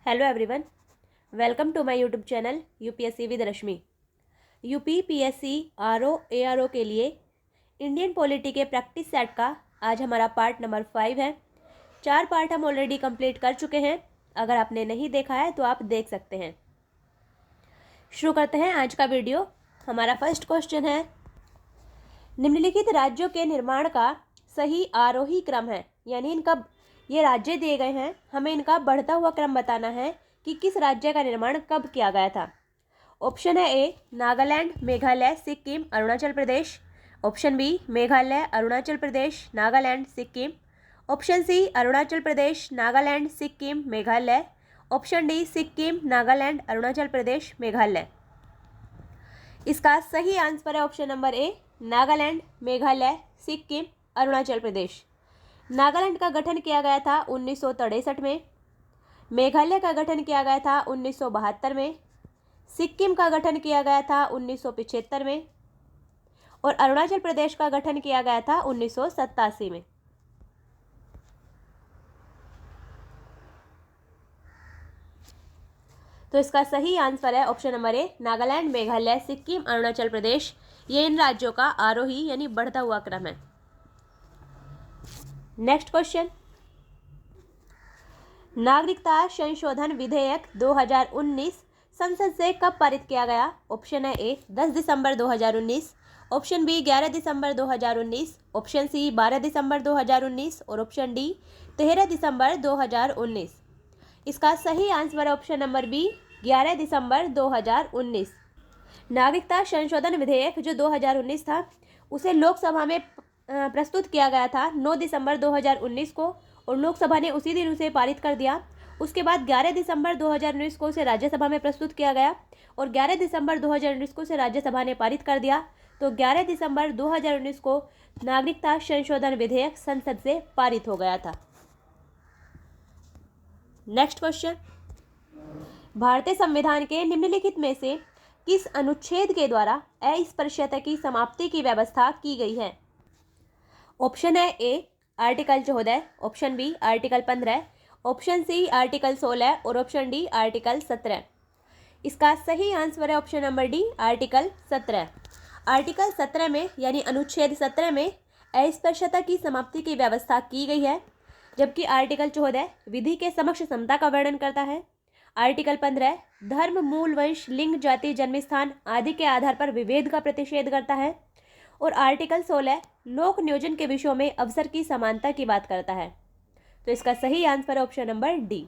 Hello everyone, welcome to my YouTube channel UPSC with Rashmi. UP PSC RO ARO के लिए Indian polity के practice set का आज हमारा पार्ट नंबर 5 है। 4 पार्ट हम ऑलरेडी कंप्लीट कर चुके हैं। अगर आपने नहीं देखा है तो आप देख सकते हैं। शुरू करते हैं आज का वीडियो। हमारा फर्स्ट क्वेश्चन है, निम्नलिखित राज्यों के निर्माण का सही आरोही क्रम है, यानी इनका ये राज्य दिए गए हैं, हमें इनका बढ़ता हुआ क्रम बताना है कि किस राज्य का निर्माण कब किया गया था। ऑप्शन है A Nagaland, Meghalaya, Sikkim, Arunachal Pradesh. Option B Meghalaya, Arunachal Pradesh, Nagaland, Sikkim. Option C Arunachal Pradesh, Nagaland, Sikkim, Meghalaya. Option D Sikkim, Nagaland, Arunachal Pradesh, Meghalaya. इसका सही आंसर है option number A Nagaland, Meghalaya, Sikkim, Arunachal Pradesh. Nagaland का गठन किया गया था 1963 में, मेघालय का गठन किया गया था 1972 में, सिक्किम का गठन किया गया था 1975 में और अरुणाचल प्रदेश का गठन किया गया था 1987 में। तो इसका सही आंसर है option number A Nagaland, Meghalaya, Sikkim, Arunachal Pradesh. ये इन राज्यों का आरोही यानी बढ़ता हुआ क्रम है। नेक्स्ट क्वेश्चन, नागरिकता संशोधन विधेयक 2019 संसद से कब पारित किया गया। ऑप्शन है ए 10 दिसंबर 2019, ऑप्शन बी 11 दिसंबर 2019, ऑप्शन सी 12 दिसंबर 2019 और ऑप्शन डी 13 दिसंबर 2019। इसका सही आंसर है ऑप्शन नंबर बी 11 दिसंबर 2019। नागरिकता संशोधन विधेयक जो 2019 था उसे लोकसभा में प्रस्तुत किया गया था 9 दिसंबर 2019 को और लोकसभा ने उसी दिन उसे पारित कर दिया। उसके बाद 11 दिसंबर 2019 को उसे राज्यसभा में प्रस्तुत किया गया और 11 दिसंबर 2019 को उसे राज्यसभा ने पारित कर दिया। तो 11 दिसंबर 2019 को नागरिकता संशोधन विधेयक संसद से पारित हो गया था। नेक्स्ट क्वेश्चन, भारतीय संविधान के निम्नलिखित में से किस अनुच्छेद के द्वारा अस्पृश्यता की समाप्ति की व्यवस्था की गई है। ऑप्शन है A article 14, option B article 15, option C article 16 और ऑप्शन डी आर्टिकल 17। इसका सही आंसर है option number D article 17। Article 17 में यानी अनुच्छेद 17 में अस्पृश्यता की समाप्ति की व्यवस्था की गई है, जबकि आर्टिकल 14 विधि के समक्ष समता का वर्णन करता है। आर्टिकल 15 धर्म, मूल, वंश, लिंग, जाति, जन्मस्थान आदि के आधार पर विभेद का प्रतिषेध करता है और आर्टिकल 16 लोक नियोजन के विषयों में अवसर की समानता की बात करता है। तो इसका सही आंसर है option number D.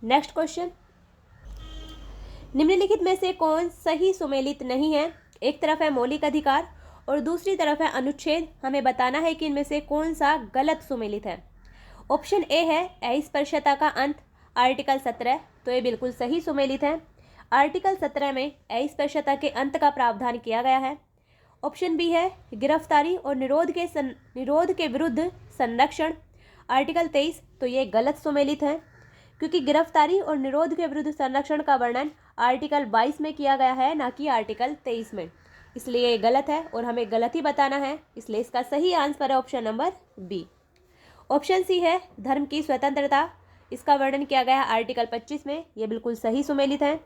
Next question, निम्नलिखित में से कौन सही सुमेलित नहीं है। एक तरफ है मौलिक अधिकार और दूसरी तरफ है अनुच्छेद। हमें बताना है कि इनमें से कौन सा गलत सुमेलित है। ऑप्शन ए है अस्पृश्यता का अंत, आर्टिकल 17, तो ये बिल्कुल सही सुमेलित है। आर्टिकल 17 में अस्पृश्यता के अंत का प्रावधान किया गया है। ऑप्शन बी है गिरफ्तारी और निरोध के विरुद्ध संरक्षण, आर्टिकल 23, तो ये गलत सुमेलित है क्योंकि गिरफ्तारी और निरोध के विरुद्ध संरक्षण का वर्णन आर्टिकल 22 में किया गया है, ना कि आर्टिकल 23 में। इसलिए ये गलत है और हमें गलत ही बताना है, इसलिए इसका सही आंसर है option number B. Option C है धर्म की स्वतंत्रता, इसका वर्णन किया गया है आर्टिकल 25 में, ये बिल्कुल सही सुमेलित है।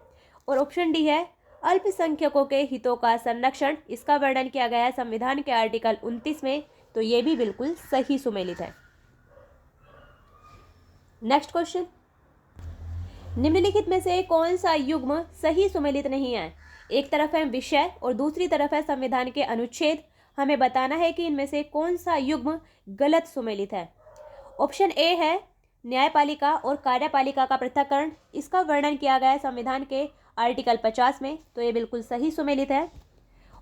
और ऑप्शन डी है अल्पसंख्यकों के हितों का संरक्षण, इसका वर्णन किया गया है संविधान के आर्टिकल 29 में, तो ये भी बिल्कुल सही सुमेलित है। नेक्स्ट क्वेश्चन, निम्नलिखित में से कौन सा युग्म सही सुमेलित नहीं है। एक तरफ है विषय और दूसरी तरफ है संविधान के अनुच्छेद। हमें बताना है कि इनमें से कौन सा युग्म गलत सुमेलित है। ऑप्शन ए है न्यायपालिका और कार्यपालिका का पृथक्करण, इसका वर्णन किया गया है संविधान के आर्टिकल 50 में, तो ये बिल्कुल सही सुमेलित है।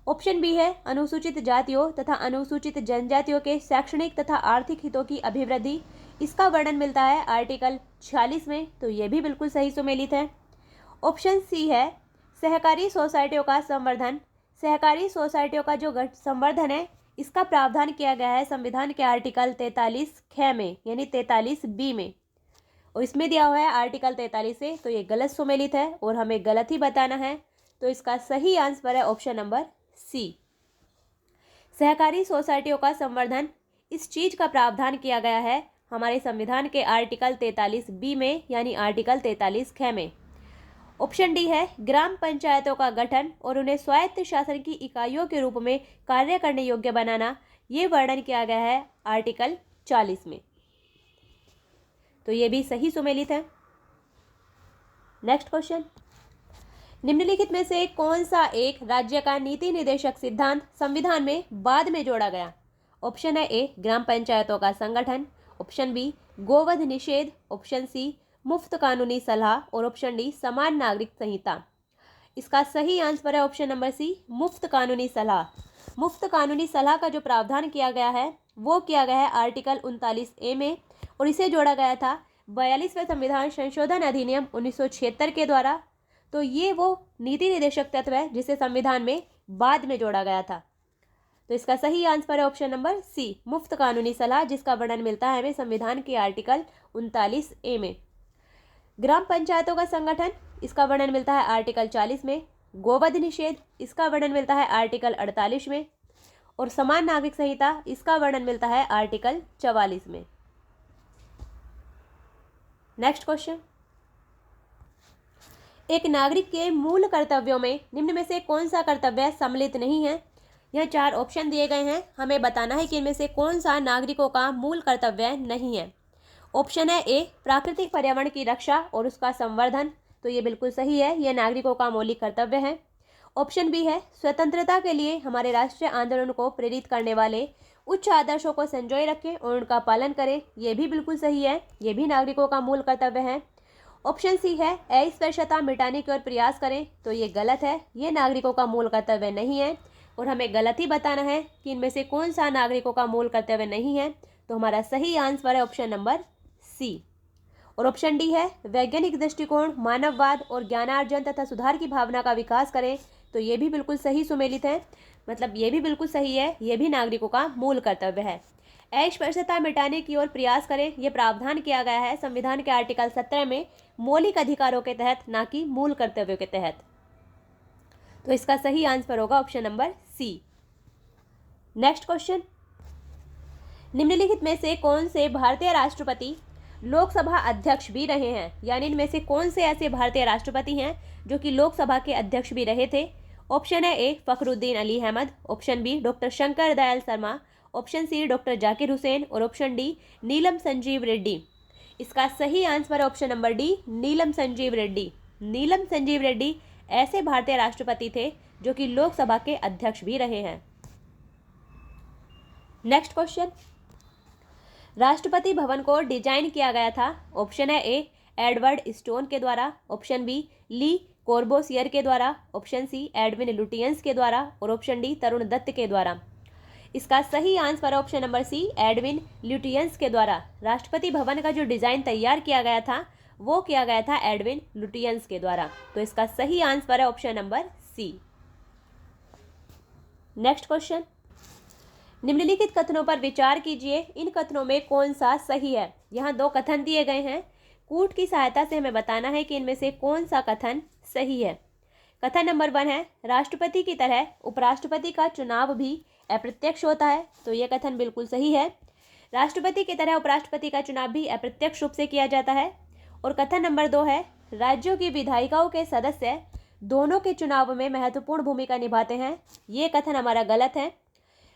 ऑप्शन बी है अनुसूचित जातियों तथा अनुसूचित जनजातियों के शैक्षणिक तथा आर्थिक हितों की अभिवृद्धि, इसका वर्णन मिलता है आर्टिकल 46 में, तो ये भी बिल्कुल सही सुमेलित है। ऑप्शन सी है सहकारी सोसाइटियों का संवर्धन, सहकारी सोसाइटियों का जो संवर्धन है इसका प्रावधान किया गया है संविधान के आर्टिकल 43 ख में, यानी 43 बी में, और इसमें दिया हुआ है आर्टिकल 43 से, तो ये गलत सुमेलित है और हमें गलत ही बताना है। तो इसका सही आंसर है ऑप्शन नंबर सी। सहकारी सोसाइटियों का संवर्धन, इस चीज का प्रावधान किया गया है हमारे संविधान के आर्टिकल 43B में यानी आर्टिकल 43 में। ऑप्शन डी है ग्राम पंचायतों का गठन और उन्हें स्वायत्त शासन की इकाइयों के रूप में कार्य करने योग्य बनाना, ये वर्णन किया गया है आर्टिकल 40 में। तो ये भी सही सुमेलित है। नेक्स्ट क्वेश्चन, निम्नलिखित में से कौन सा एक राज्य का नीति निर्देशक सिद्धांत संविधान में बाद में जोड़ा गया? ऑप्शन है ए ग्राम पंचायतों का संगठन, ऑप्शन बी गोवध निषेध, ऑप्शन सी मुफ्त कानूनी सलाह और ऑप्शन डी समान नागरिक संहिता। इसका सही आंसर है ऑप्शन नंबर सी मुफ्त कानूनी सलाह। मुफ्त कानूनी सलाह का जो प्रावधान किया गया है वो किया गया है आर्टिकल 39A में और इसे जोड़ा गया था 42वें संविधान संशोधन अधिनियम 1976 के द्वारा। तो ये वो नीति निर्देशक तत्व है जिसे संविधान में बाद में जोड़ा गया था। तो इसका सही आंसर है ऑप्शन नंबर सी मुफ्त कानूनी सलाह, जिसका वर्णन मिलता है हमें संविधान के आर्टिकल 39A में। ग्राम पंचायतों का संगठन, इसका वर्णन मिलता है आर्टिकल 40 में। गोवध निषेध, इसका वर्णन मिलता है आर्टिकल 48 में। और समान नागरिक संहिता, इसका वर्णन मिलता है आर्टिकल 44 में। नेक्स्ट क्वेश्चन, एक नागरिक के मूल कर्तव्यों में निम्न में से कौन सा कर्तव्य सम्मिलित नहीं है? यह 4 ऑप्शन दिए गए हैं, हमें बताना है कि इनमें से कौन सा नागरिकों का मूल कर्तव्य नहीं है। ऑप्शन है ए प्राकृतिक पर्यावरण की रक्षा और उसका संवर्धन, तो ये बिल्कुल सही है, यह नागरिकों का मौलिक कर्तव्य है। ऑप्शन बी है स्वतंत्रता के लिए हमारे राष्ट्रीय आंदोलन को प्रेरित करने वाले उच्च आदर्शों को संजोए रखें और उनका पालन करें, यह भी बिल्कुल सही है, यह भी नागरिकों का मूल कर्तव्य है। ऑप्शन सी है अस्पृश्यता मिटाने की ओर प्रयास करें, तो ये गलत है, ये नागरिकों का मूल कर्तव्य नहीं है और हमें गलत ही बताना है कि इनमें से कौन सा नागरिकों का मूल कर्तव्य नहीं है। तो हमारा सही आंसर है ऑप्शन नंबर सी। और ऑप्शन डी है वैज्ञानिक दृष्टिकोण, मानववाद और ज्ञानार्जन तथा सुधार की भावना का विकास करें, तो ये भी बिल्कुल सही सुमेलित है, मतलब ये भी बिल्कुल सही है, ये भी नागरिकों का मूल कर्तव्य है। अस्पृश्यता मिटाने की ओर प्रयास करें, यह प्रावधान किया गया है संविधान के आर्टिकल 17 में मौलिक अधिकारों के तहत, ना कि मूल कर्तव्यों के तहत। तो इसका सही आंसर होगा option number C. Next question, निम्नलिखित में से कौन से भारतीय राष्ट्रपति लोकसभा अध्यक्ष भी रहे हैं? यानी इनमें से कौन से ऐसे भारतीय राष्ट्रपति हैं जो कि लोकसभा के अध्यक्ष भी रहे थे? ऑप्शन है A Fakhruddin Ali Ahmed, option B doctor Shankar Dayal Sharma, option C doctor Zakir Hussain और ऑप्शन डी नीलम संजीव रेड्डी। इसका सही आंसर है option number D Neelam Sanjiva Reddy. Neelam Sanjiva Reddy ऐसे भारतीय राष्ट्रपति थे जो कि लोकसभा के अध्यक्ष भी रहे हैं। नेक्स्ट क्वेश्चन, राष्ट्रपति भवन को डिजाइन किया गया था। ऑप्शन है ए एडवर्ड स्टोन के द्वारा, ऑप्शन बी ली कोर्बोसियर के द्वारा, ऑप्शन सी एडविन लुटियंस के द्वारा और ऑप्शन डी तरुण दत्त के द्वारा। इसका सही आंसर है option number C Edwin Lutyens के द्वारा। राष्ट्रपति भवन का जो डिजाइन तैयार किया गया था वो किया गया था एडविन लुटियंस के द्वारा। तो इसका सही आंसर है option number C. Next question, निम्नलिखित कथनों पर विचार कीजिए, इन कथनों में कौन सा सही है? यहाँ 2 कथन दिए गए हैं, कूट की सहायता से हमें बताना है कि इनमें से कौन सा कथन सही है। कथन नंबर 1 है राष्ट्रपति की तरह उपराष्ट्रपति का चुनाव भी अप्रत्यक्ष होता है, तो यह कथन बिल्कुल सही है। राष्ट्रपति की तरह उपराष्ट्रपति का चुनाव भी अप्रत्यक्ष रूप से किया जाता है। और कथन नंबर 2 है राज्यों की विधायिकाओं के सदस्य दोनों के चुनाव में महत्वपूर्ण भूमिका निभाते हैं, ये कथन हमारा गलत है।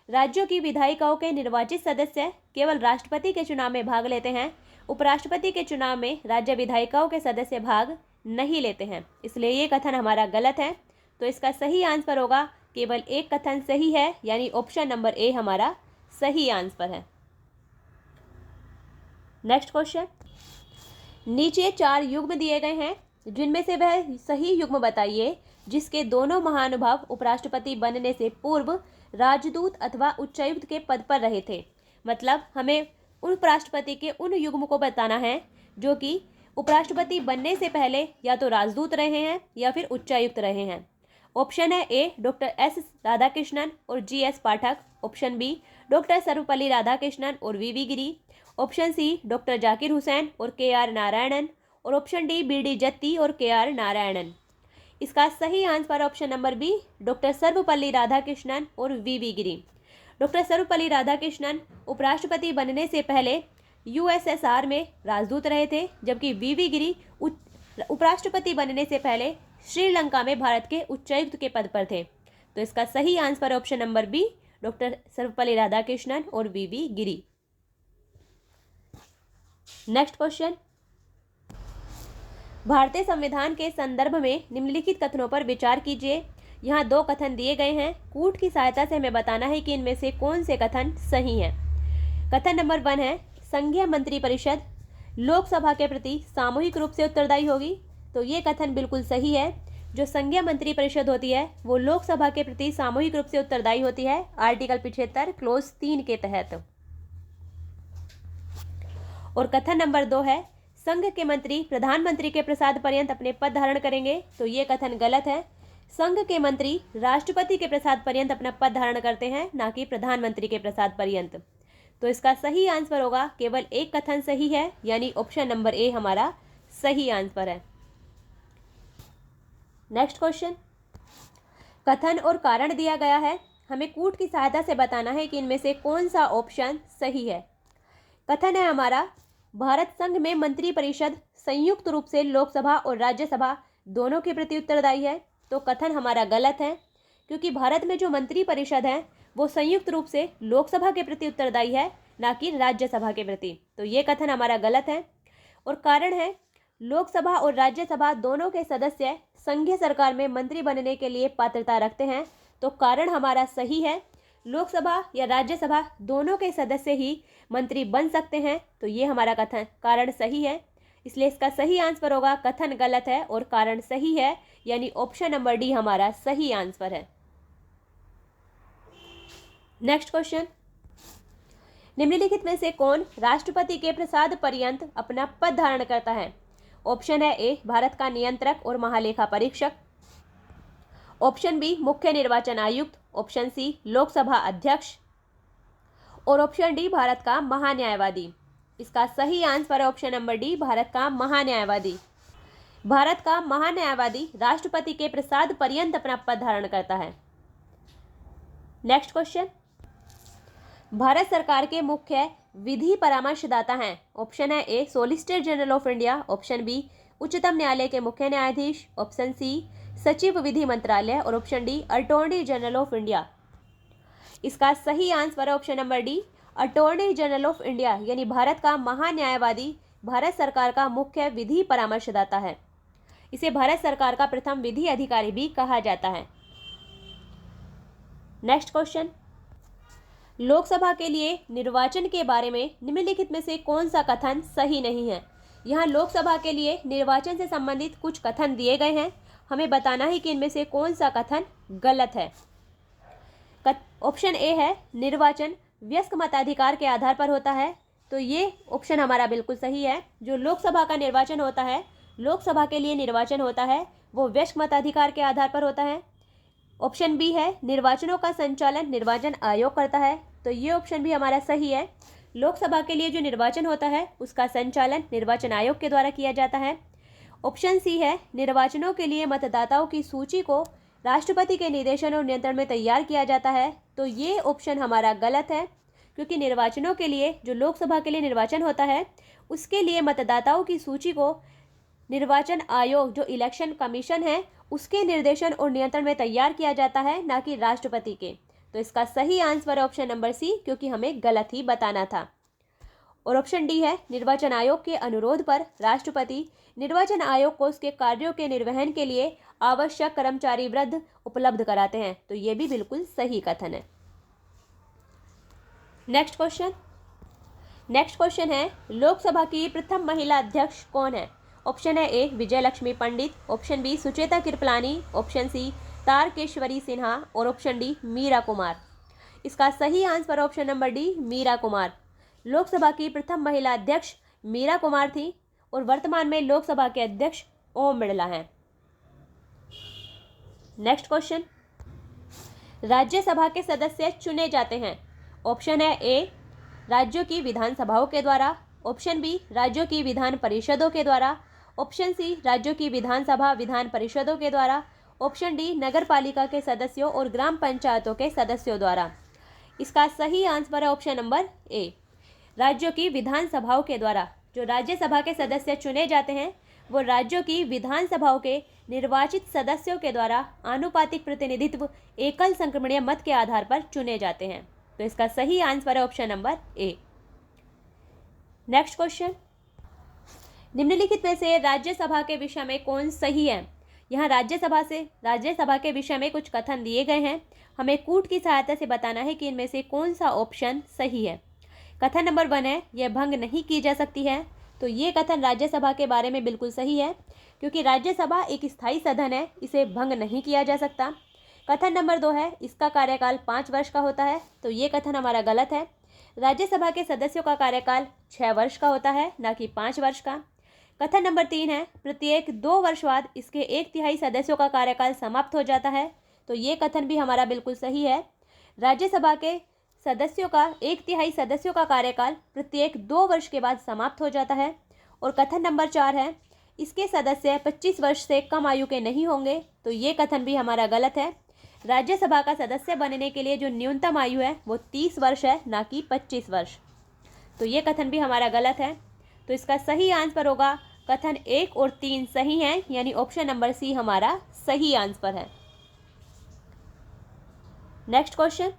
राज्यों की विधायिकाओं के निर्वाचित सदस्य केवल राष्ट्रपति के चुनाव में भाग लेते हैं, उपराष्ट्रपति के चुनाव में राज्य विधायिकाओं के सदस्य भाग नहीं लेते हैं, इसलिए ये कथन हमारा गलत है। तो इसका सही आंसर होगा केवल एक कथन सही है, यानी ऑप्शन नंबर ए हमारा सही आंसर है। नेक्स्ट क्वेश्चन, नीचे 4 युग्म दिए गए हैं, जिनमें से वह सही युग्म बताइए जिसके दोनों महानुभाव उपराष्ट्रपति बनने से पूर्व राजदूत अथवा उच्चायुक्त के पद पर रहे थे। मतलब हमें उन उपराष्ट्रपति के उन युग्म को बताना है जो कि उपराष्ट्रपति बनने से पहले या तो राजदूत रहे हैं या फिर उच्चायुक्त रहे हैं। ऑप्शन है ए डॉक्टर एस राधाकृष्णन और G S Pathak, option B doctor Sarvepalli Radhakrishnan और V Giri, option C doctor Zakir Hussain और के आर नारायणन और option D B D Jatti और के आर नारायणन। इसका सही answer option number B doctor Sarvepalli Radhakrishnan और वी गिरी। डॉक्टर सर्वपल्ली राधाकृष्णन उपराष्ट्रपति बनने से पहले यूएसएसआर में राजदूत रहे थे, जबकि वीवी गिरी उपराष्ट्रपति बनने से पहले श्रीलंका में भारत के उच्चायुक्त के पद पर थे। तो इसका सही answer option number B, doctor Sarvepalli Radhakrishnan और वीवी गिरी। नेक्स्ट क्वेश्चन, भारतीय संविधान के संदर्भ में निम्नलिखित कथनों पर विचार कीजिए। यहाँ 2 कथन दिए गए हैं, कूट की सहायता से हमें बताना है कि इनमें से कौन से कथन सही हैं। कथन नंबर 1 है, संघीय मंत्रिपरिषद लोकसभा के प्रति सामूहिक रूप से उत्तरदायी होगी। तो ये कथन बिल्कुल सही है। जो संघीय मंत्रिपरिषद होती है वो लोकसभा के प्रति सामूहिक रूप से उत्तरदायी होती है, आर्टिकल 75 क्लोज 3 के तहत। और कथन नंबर 2 है, संघ के मंत्री प्रधानमंत्री के प्रसाद पर्यंत अपने पद धारण करेंगे। तो ये कथन गलत है। संघ के मंत्री राष्ट्रपति के प्रसाद पर्यंत अपना पद धारण करते हैं, ना कि प्रधानमंत्री के प्रसाद पर्यंत। तो इसका सही आंसर होगा केवल एक कथन सही है, यानी ऑप्शन नंबर ए हमारा सही आंसर है। नेक्स्ट क्वेश्चन, कथन और कारण दिया गया है, हमें कूट की सहायता से बताना है कि इनमें से कौन सा ऑप्शन सही है। कथन है हमारा, भारत संघ में मंत्रिपरिषद संयुक्त रूप से लोकसभा और राज्यसभा दोनों के प्रति उत्तरदायी है। तो कथन हमारा गलत है, क्योंकि भारत में जो मंत्रिपरिषद है वो संयुक्त रूप से लोकसभा के प्रति उत्तरदायी है, ना कि राज्यसभा के प्रति। तो ये कथन हमारा गलत है। और कारण है, लोकसभा और राज्यसभा दोनों के सदस्य संघीय सरकार में मंत्री बनने के लिए पात्रता रखते हैं। तो कारण हमारा सही है, लोकसभा या राज्यसभा दोनों के सदस्य ही मंत्री बन सकते हैं। तो ये हमारा कथन कारण सही है, इसलिए इसका सही आंसर होगा कथन गलत है और कारण सही है, यानी ऑप्शन नंबर डी हमारा सही आंसर है। नेक्स्ट क्वेश्चन, निम्नलिखित में से कौन राष्ट्रपति के प्रसाद पर्यंत अपना पद धारण करता है। ऑप्शन है ए, भारत का नियंत्रक और महालेखा परीक्षक। ऑप्शन बी, मुख्य निर्वाचन आयुक्त। ऑप्शन सी, लोकसभा अध्यक्ष। और ऑप्शन डी, भारत का महान्यायवादी। इसका सही आंसर है ऑप्शन नंबर डी, भारत का महान्यायवादी। भारत का महान्यायवादी राष्ट्रपति के प्रसाद पर्यंत अपना पद धारण करता है। नेक्स्ट क्वेश्चन, भारत सरकार के मुख्य विधि परामर्शदाता हैं। ऑप्शन है A, solicitor general of India. Option B, उच्चतम न्यायालय के मुख्य न्यायाधीश। ऑप्शन सी, सचिव विधि मंत्रालय। और option D, attorney general of India. इसका सही आंसर है option number D, attorney general of India, यानी भारत का महान्यायवादी भारत सरकार का मुख्य विधि परामर्शदाता है। इसे भारत सरकार का प्रथम विधि अधिकारी भी कहा जाता है। नेक्स्ट क्वेश्चन, लोकसभा के लिए निर्वाचन के बारे में निम्नलिखित में से कौन सा कथन सही नहीं है। यहाँ लोकसभा के लिए निर्वाचन से संबंधित कुछ कथन दिए गए हैं, हमें बताना है कि इनमें से कौन सा कथन गलत है। ऑप्शन ए है, निर्वाचन वयस्क मताधिकार के आधार पर होता है। तो ये ऑप्शन हमारा बिल्कुल सही है। जो लोकसभा का निर्वाचन होता है, लोकसभा के लिए निर्वाचन होता है, वो वयस्क मताधिकार के आधार पर होता है। ऑप्शन बी है, निर्वाचनों का संचालन निर्वाचन आयोग करता है। तो ये ऑप्शन भी हमारा सही है। लोकसभा के लिए जो निर्वाचन होता है उसका संचालन निर्वाचन आयोग के द्वारा किया जाता है। ऑप्शन सी है, निर्वाचनों के लिए मतदाताओं की सूची को राष्ट्रपति के निर्देशन और नियंत्रण में तैयार किया जाता है। तो ये ऑप्शन हमारा गलत है, क्योंकि निर्वाचनों के लिए, जो लोकसभा के लिए निर्वाचन होता है, उसके लिए मतदाताओं की सूची को निर्वाचन आयोग, जो इलेक्शन कमीशन है, उसके निर्देशन और नियंत्रण में तैयार किया जाता है, ना कि राष्ट्रपति के। तो इसका सही आंसर है ऑप्शन नंबर सी, क्योंकि हमें गलत ही बताना था। और ऑप्शन डी है, निर्वाचन आयोग के अनुरोध पर राष्ट्रपति निर्वाचन आयोग को उसके कार्यों के निर्वहन के लिए आवश्यक कर्मचारी वृंद उपलब्ध कराते हैं। तो ये भी बिल्कुल सही कथन है। नेक्स्ट क्वेश्चन है, लोकसभा की प्रथम महिला अध्यक्ष कौन है। ऑप्शन है A, Vijaya Lakshmi Pandit. Option B, Sucheta Kripalani. Option C, Tarkeshwari Sinha. और ऑप्शन डी, मीरा कुमार। इसका सही answer option number D, Meira Kumar. Lok Sabha की प्रथम महिला अध्यक्ष मीरा कुमार थी और वर्तमान में लोकसभा के अध्यक्ष ओम बिरला हैं। नेक्स्ट क्वेश्चन, राज्यसभा के सदस्य चुने जाते हैं। ऑप्शन है ए, राज्यों की विधानसभाओं के द्वारा। ऑप्शन बी, राज्यों की विधान परिषदों के द्वारा। ऑप्शन सी, राज्यों की विधानसभा विधान परिषदों के द्वारा। ऑप्शन डी, नगर पालिका के सदस्यों और ग्राम पंचायतों के सदस्यों द्वारा। इसका सही आंसर है ऑप्शन नंबर ए, राज्यों की विधानसभाओं के द्वारा, जो राज्यसभा के सदस्य चुने जाते हैं वो राज्यों की विधानसभाओं के निर्वाचित सदस्यों के द्वारा आनुपातिक प्रतिनिधित्व एकल संक्रमणीय मत के आधार पर चुने जाते हैं। तो इसका सही आंसर है ऑप्शन नंबर ए। नेक्स्ट क्वेश्चन, निम्नलिखित में से राज्यसभा के विषय में कौन सही है? यहाँ राज्यसभा के विषय में कुछ कथन दिए गए हैं, हमें कूट की सहायता से बताना है कि इनमें से कौन सा ऑप्शन सही है। कथन नंबर 1 है यह भंग नहीं की जा सकती है। तो ये कथन राज्यसभा के बारे में बिल्कुल सही है, क्योंकि राज्यसभा एक स्थायी सदन है, इसे भंग नहीं किया जा सकता। कथन नंबर 2 है इसका कार्यकाल 5 वर्ष का होता है। तो ये कथन हमारा गलत है। राज्यसभा के सदस्यों का कार्यकाल 6 वर्ष का होता है, ना कि 5 वर्ष का। कथन नंबर 3 है प्रत्येक 2 वर्ष बाद इसके 1/3 सदस्यों का कार्यकाल समाप्त हो जाता है। तो ये कथन भी हमारा बिल्कुल सही है। राज्यसभा के सदस्यों का 1/3 सदस्यों का कार्यकाल प्रत्येक 2 वर्ष के बाद समाप्त हो जाता है। और कथन नंबर 4 है इसके सदस्य 25 वर्ष से कम आयु के नहीं होंगे। तो ये कथन भी हमारा गलत है। राज्यसभा का सदस्य बनने के लिए जो न्यूनतम आयु है वो 30 वर्ष है, ना कि 25 वर्ष। तो ये कथन भी हमारा गलत है। तो इसका सही आंसर होगा कथन 1 और 3 सही हैं, यानी ऑप्शन नंबर सी हमारा सही आंसर है। नेक्स्ट क्वेश्चन,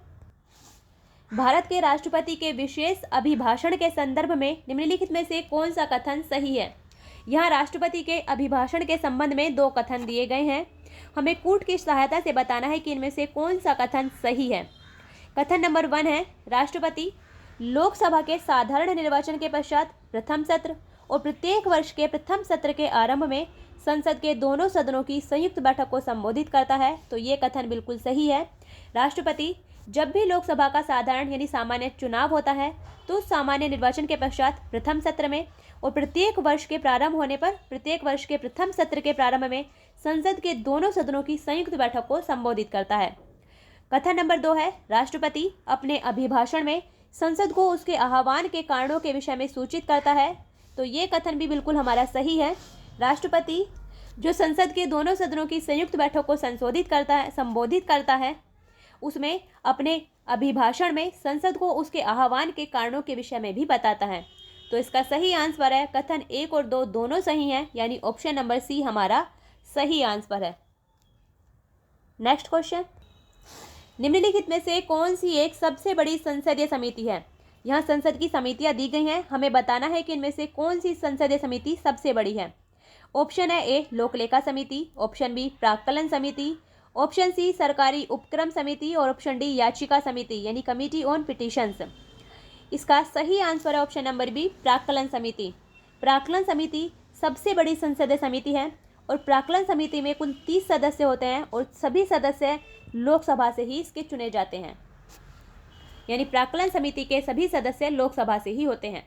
भारत के राष्ट्रपति के विशेष अभिभाषण के संदर्भ में निम्नलिखित में से कौन सा कथन सही है? यहाँ राष्ट्रपति के अभिभाषण के संबंध में 2 कथन दिए गए हैं, हमें कूट की सहायता से बताना है कि इनमें से कौन सा कथन सही है। कथन नंबर 1 है राष्ट्रपति लोकसभा के साधारण निर्वाचन के पश्चात प्रथम सत्र और प्रत्येक वर्ष के प्रथम सत्र के आरंभ में संसद के दोनों सदनों की संयुक्त बैठक को संबोधित करता है। तो ये कथन बिल्कुल सही है। राष्ट्रपति जब भी लोकसभा का साधारण यानी सामान्य चुनाव होता है तो सामान्य निर्वाचन के पश्चात प्रथम सत्र में और प्रत्येक वर्ष के प्रारंभ होने पर प्रत्येक वर्ष के प्रथम सत्र के प्रारंभ में संसद के दोनों सदनों की संयुक्त बैठक को संबोधित करता है। कथन नंबर 2 है राष्ट्रपति अपने अभिभाषण में संसद को उसके आह्वान के कारणों के विषय में सूचित करता है। तो ये कथन भी बिल्कुल हमारा सही है। राष्ट्रपति जो संसद के दोनों सदनों की संयुक्त बैठक को संबोधित करता है उसमें अपने अभिभाषण में संसद को उसके आह्वान के कारणों के विषय में भी बताता है। तो इसका सही आंसर है कथन 1 और 2 दोनों सही हैं, यानी ऑप्शन नंबर सी हमारा सही आंसर है। नेक्स्ट क्वेश्चन, निम्नलिखित में से कौन सी एक सबसे बड़ी संसदीय समिति है? यहाँ संसद की समितियां दी गई हैं, हमें बताना है कि इनमें से कौन सी संसदीय समिति सबसे बड़ी है। ऑप्शन है ए लोकलेखा समिति, ऑप्शन बी प्राक्कलन समिति, ऑप्शन सी सरकारी उपक्रम समिति और ऑप्शन डी याचिका समिति यानी कमिटी ऑन पिटिशंस। इसका सही आंसर है ऑप्शन नंबर बी प्राक्कलन समिति। प्राक्कलन समिति सबसे बड़ी संसदीय समिति है और प्राक्कलन समिति में कुल 30 सदस्य होते हैं और सभी सदस्य लोकसभा से ही इसके चुने जाते हैं, यानी प्राक्कलन समिति के सभी सदस्य लोकसभा से ही होते हैं।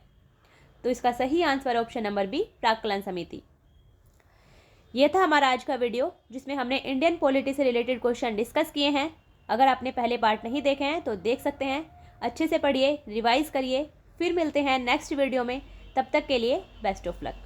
तो इसका सही आंसर है ऑप्शन नंबर बी प्राक्कलन समिति। ये था हमारा आज का वीडियो जिसमें हमने इंडियन पॉलिटी से रिलेटेड क्वेश्चन डिस्कस किए हैं। अगर आपने पहले पार्ट नहीं देखे हैं तो देख सकते हैं, अच्छे से पढ़िए, रिवाइज करिए। फिर मिलते हैं नेक्स्ट वीडियो में, तब तक के लिए बेस्ट ऑफ लक।